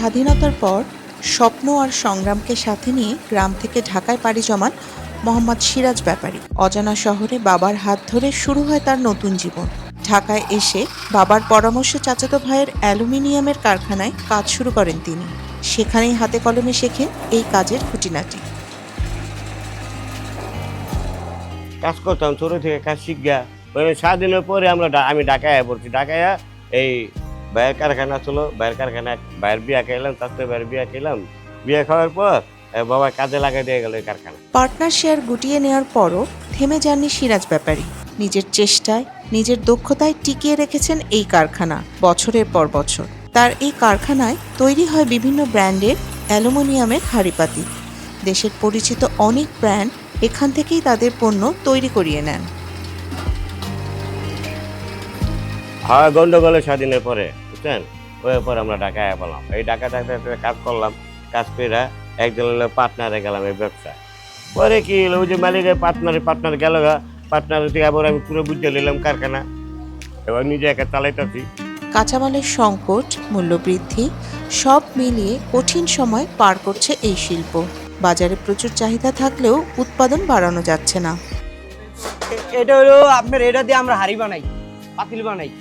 স্বাধীনতার পর স্বপ্ন আর সংগ্রামকে সাথে নিয়ে গ্রাম থেকে ঢাকায় পাড়ি জমান মোহাম্মদ সিরাজ ব্যাপারী। অজানা শহরে বাবার হাত ধরে শুরু হয় তার নতুন জীবন। ঢাকায় এসে বাবার পরামর্শে চাচাতো ভাইয়ের অ্যালুমিনিয়ামের কারখানায় কাজ শুরু করেন তিনি। সেখানেই হাতে কলমে শেখেন এই কাজের খুঁটিনাটি। কাজ করতাম ছোট থেকে, কাজ শিখা স্বাধীনের পরে আমি ঢাকায় পড়ছি। ঢাকায় এই ভাইয়ের কারখানা ছিল, ভাইয়ের কারখানা ভাইয়ের বিয়া খাইলাম, তাতে ভাইয়ের বিয়া খাইলাম। বিয়া খাওয়ার পর বাবা কাজে লাগাই দিয়ে গেল এই কারখানা। পার্টনার শেয়ার গুটিয়ে নেওয়ার পরও থেমে যাননি সিরাজ ব্যাপারী। নিজের চেষ্টায়, নিজের দক্ষতায় টিকিয়ে রেখেছেন এই কারখানা বছরের পর বছর। তার এই কারখানায় তৈরি হয় বিভিন্ন ব্র্যান্ডের অ্যালুমিনিয়ামের হাঁড়িপাতিল। দেশের পরিচিত অনেক ব্র্যান্ড এখান থেকেই তাদের পণ্য তৈরি করিয়ে নেন। হয় গন্ডগোলের স্বাধীনের পরে, বুঝছেন, ওই পর আমরা ঢাকায় পেলাম। এই ঢাকায় কাজ করলাম, কাজ করে একজন পার্টনারে গেলাম এই ব্যবসা। পরে কি হলো, ওই যে মালিকের পার্টনার গেল, পার্টনার থেকে আবার আমি পুরো বুঝতে নিলাম কারখানা, এবার নিজে একা চালাইতেছি। কাঁচামালের সংকট, মূল্যবৃদ্ধি সব মিলিয়ে কঠিন সময় পার করছে এই শিল্প। বাজারে প্রচুর চাহিদা থাকলেও উৎপাদন বাড়ানো যাচ্ছে না। এটা হলো আপনার, এটা দিয়ে আমরা হাড়ি বানাই, পাতিল বানাই।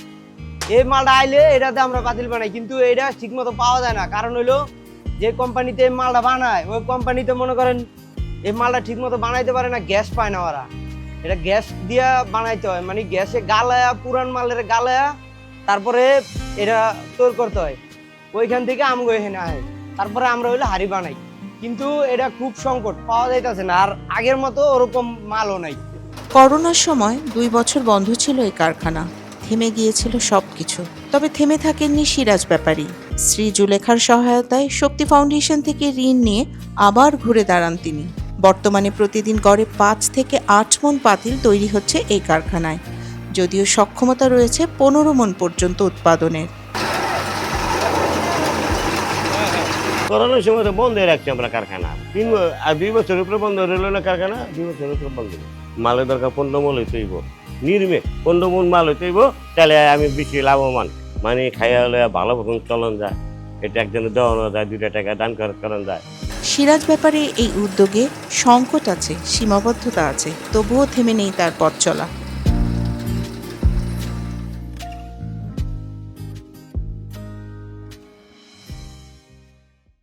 এই মালটা আইলে এটা দিয়ে আমরা পাতিল বানাই, কিন্তু এটা ঠিক মতো পাওয়া যায় না। কারণ হলো যে কোম্পানিতে এই মালটা বানায়, ওই কোম্পানিতে মনে করেন এই মালটা ঠিক মতো বানাইতে পারে না, গ্যাস পায় না ওরা। এটা গ্যাস দিয়া বানাইতে হয়, মানে গ্যাসে গালায়া, পুরান মালের গালায়া তারপরে এটা তৈরি করতে হয়। ওইখান থেকে আমগো এখানে আয়, তারপরে আমরা হইলে হাড়ি বানাই। কিন্তু এটা খুব সংকট, পাওয়া যাইতেছে না, আর আগের মতো ওরকম মালও নাই। করোনার সময় 2 বছর বন্ধ ছিল এই কারখানা। থেমে গিয়েছিল সবকিছু। তবে থেমে থাকেননি সিরাজ ব্যাপারী। শ্রী জুলেখার সহায়তায় শক্তি ফাউন্ডেশন থেকে ঋণ নিয়ে আবার ঘুরে দাঁড়ান তিনি। বর্তমানে প্রতিদিন গড়ে 5 থেকে 8 মণ পাতিল তৈরি হচ্ছে এই কারখানায়, যদিও সক্ষমতা রয়েছে 15 মণ পর্যন্ত উৎপাদনের। করোনার সময় তো বন্ধ রাখছি আমরা কারখানা। 2 বছরের উপরে বন্ধ রইল না কারখানা, 2 বছরের উপরে বন্ধ। মালের দরকার 15 মণ হইতে হইব, নির্মে 15 মণ মাল হইতে হইব, তাহলে আমি বেশি লাভবান, মানে খাইয়া হলে ভালো রকম চলন যায়। এটা একজনের দেওয়ানো যায়, 2 টাকা দান করানো যায়। সিরাজ ব্যাপারে এই উদ্যোগে সংকট আছে, সীমাবদ্ধতা আছে, তবুও থেমে নেই তার পথ চলা।